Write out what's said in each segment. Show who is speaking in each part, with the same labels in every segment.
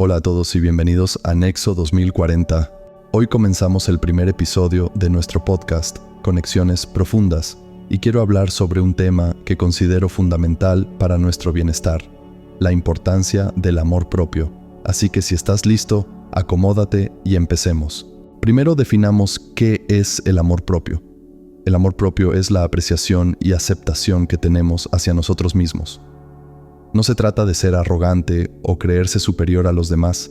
Speaker 1: Hola a todos y bienvenidos a Nexo 2040. Hoy comenzamos el primer episodio de nuestro podcast, Conexiones Profundas, y quiero hablar sobre un tema que considero fundamental para nuestro bienestar, la importancia del amor propio. Así que si estás listo, acomódate y empecemos. Primero definamos qué es el amor propio. El amor propio es la apreciación y aceptación que tenemos hacia nosotros mismos. No se trata de ser arrogante o creerse superior a los demás,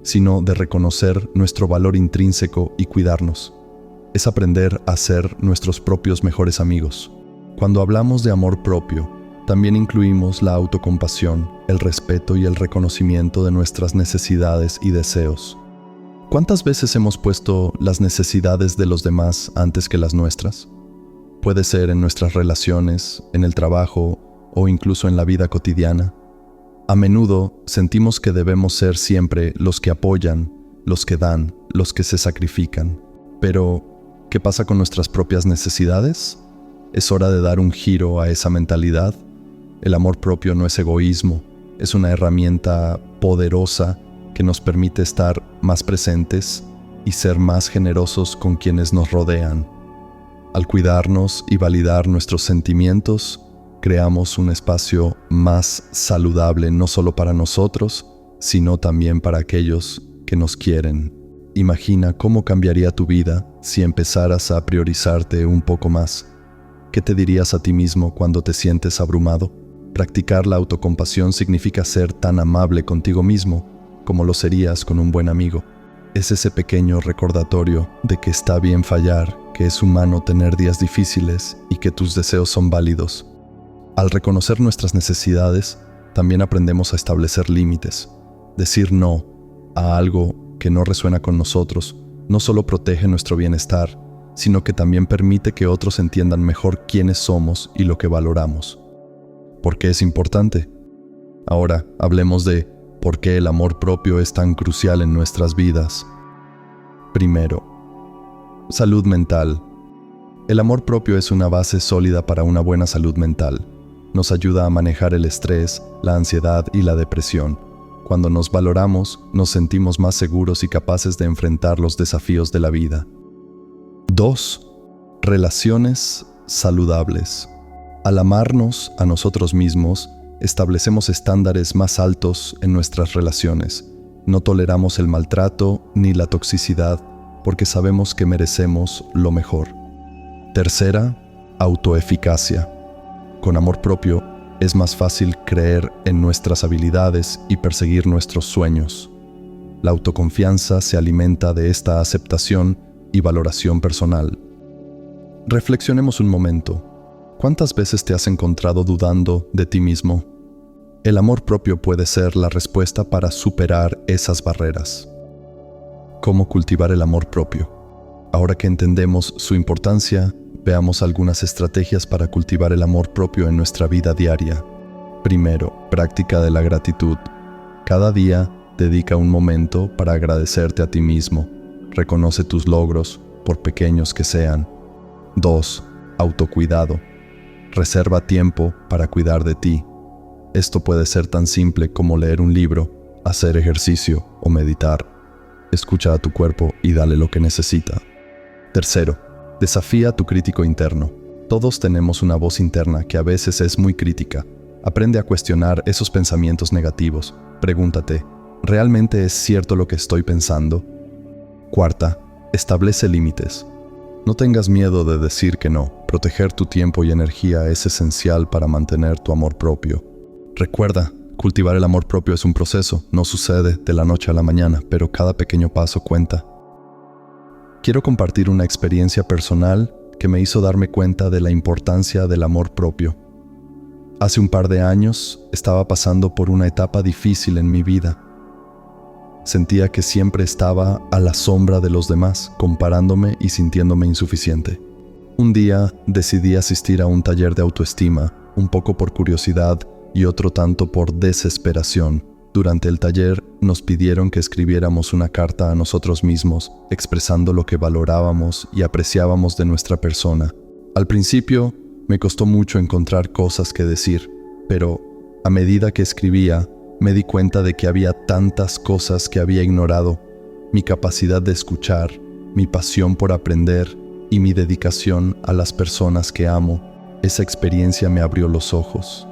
Speaker 1: sino de reconocer nuestro valor intrínseco y cuidarnos. Es aprender a ser nuestros propios mejores amigos. Cuando hablamos de amor propio, también incluimos la autocompasión, el respeto y el reconocimiento de nuestras necesidades y deseos. ¿Cuántas veces hemos puesto las necesidades de los demás antes que las nuestras? Puede ser en nuestras relaciones, en el trabajo o incluso en la vida cotidiana. A menudo sentimos que debemos ser siempre los que apoyan, los que dan, los que se sacrifican. Pero, ¿qué pasa con nuestras propias necesidades? Es hora de dar un giro a esa mentalidad. El amor propio no es egoísmo, es una herramienta poderosa que nos permite estar más presentes y ser más generosos con quienes nos rodean. Al cuidarnos y validar nuestros sentimientos, creamos un espacio más saludable no solo para nosotros, sino también para aquellos que nos quieren. Imagina cómo cambiaría tu vida si empezaras a priorizarte un poco más. ¿Qué te dirías a ti mismo cuando te sientes abrumado? Practicar la autocompasión significa ser tan amable contigo mismo como lo serías con un buen amigo. Es ese pequeño recordatorio de que está bien fallar, que es humano tener días difíciles y que tus deseos son válidos. Al reconocer nuestras necesidades, también aprendemos a establecer límites. Decir no a algo que no resuena con nosotros no solo protege nuestro bienestar, sino que también permite que otros entiendan mejor quiénes somos y lo que valoramos. ¿Por qué es importante? Ahora, hablemos de por qué el amor propio es tan crucial en nuestras vidas. Primero, salud mental. El amor propio es una base sólida para una buena salud mental. Nos ayuda a manejar el estrés, la ansiedad y la depresión. Cuando nos valoramos, nos sentimos más seguros y capaces de enfrentar los desafíos de la vida. 2. Relaciones saludables. Al amarnos a nosotros mismos, establecemos estándares más altos en nuestras relaciones. No toleramos el maltrato ni la toxicidad porque sabemos que merecemos lo mejor. Tercera, autoeficacia. Con amor propio, es más fácil creer en nuestras habilidades y perseguir nuestros sueños. La autoconfianza se alimenta de esta aceptación y valoración personal. Reflexionemos un momento. ¿Cuántas veces te has encontrado dudando de ti mismo? El amor propio puede ser la respuesta para superar esas barreras. ¿Cómo cultivar el amor propio? Ahora que entendemos su importancia, veamos algunas estrategias para cultivar el amor propio en nuestra vida diaria. Primero, práctica de la gratitud. Cada día, dedica un momento para agradecerte a ti mismo. Reconoce tus logros, por pequeños que sean. 2. Autocuidado. Reserva tiempo para cuidar de ti. Esto puede ser tan simple como leer un libro, hacer ejercicio o meditar. Escucha a tu cuerpo y dale lo que necesita. Tercero, desafía a tu crítico interno. Todos tenemos una voz interna que a veces es muy crítica. Aprende a cuestionar esos pensamientos negativos. Pregúntate, ¿realmente es cierto lo que estoy pensando? Cuarta, establece límites. No tengas miedo de decir que no. Proteger tu tiempo y energía es esencial para mantener tu amor propio. Recuerda, cultivar el amor propio es un proceso. No sucede de la noche a la mañana, pero cada pequeño paso cuenta. Quiero compartir una experiencia personal que me hizo darme cuenta de la importancia del amor propio. Hace un par de años estaba pasando por una etapa difícil en mi vida. Sentía que siempre estaba a la sombra de los demás, comparándome y sintiéndome insuficiente. Un día decidí asistir a un taller de autoestima, un poco por curiosidad y otro tanto por desesperación. Durante el taller nos pidieron que escribiéramos una carta a nosotros mismos, expresando lo que valorábamos y apreciábamos de nuestra persona. Al principio me costó mucho encontrar cosas que decir, pero a medida que escribía, me di cuenta de que había tantas cosas que había ignorado: mi capacidad de escuchar, mi pasión por aprender y mi dedicación a las personas que amo. Esa experiencia me abrió los ojos.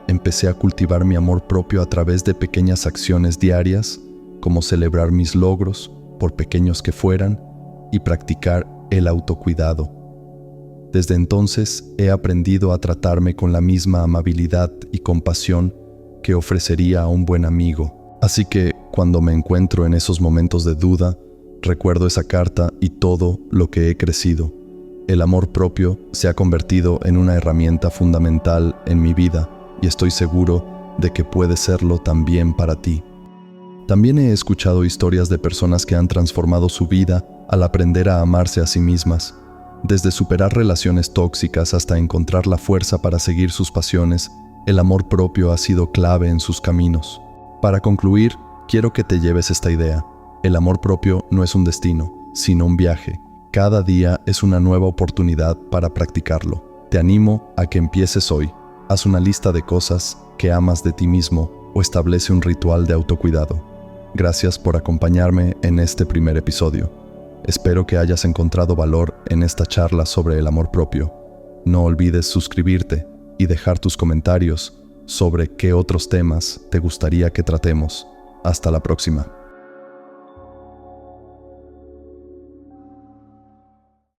Speaker 1: Empecé a cultivar mi amor propio a través de pequeñas acciones diarias, como celebrar mis logros, por pequeños que fueran, y practicar el autocuidado. Desde entonces he aprendido a tratarme con la misma amabilidad y compasión que ofrecería a un buen amigo. Así que, cuando me encuentro en esos momentos de duda, recuerdo esa carta y todo lo que he crecido. El amor propio se ha convertido en una herramienta fundamental en mi vida y estoy seguro de que puede serlo también para ti. También he escuchado historias de personas que han transformado su vida al aprender a amarse a sí mismas. Desde superar relaciones tóxicas hasta encontrar la fuerza para seguir sus pasiones, el amor propio ha sido clave en sus caminos. Para concluir, quiero que te lleves esta idea. El amor propio no es un destino, sino un viaje. Cada día es una nueva oportunidad para practicarlo. Te animo a que empieces hoy. Haz una lista de cosas que amas de ti mismo o establece un ritual de autocuidado. Gracias por acompañarme en este primer episodio. Espero que hayas encontrado valor en esta charla sobre el amor propio. No olvides suscribirte y dejar tus comentarios sobre qué otros temas te gustaría que tratemos. Hasta la próxima.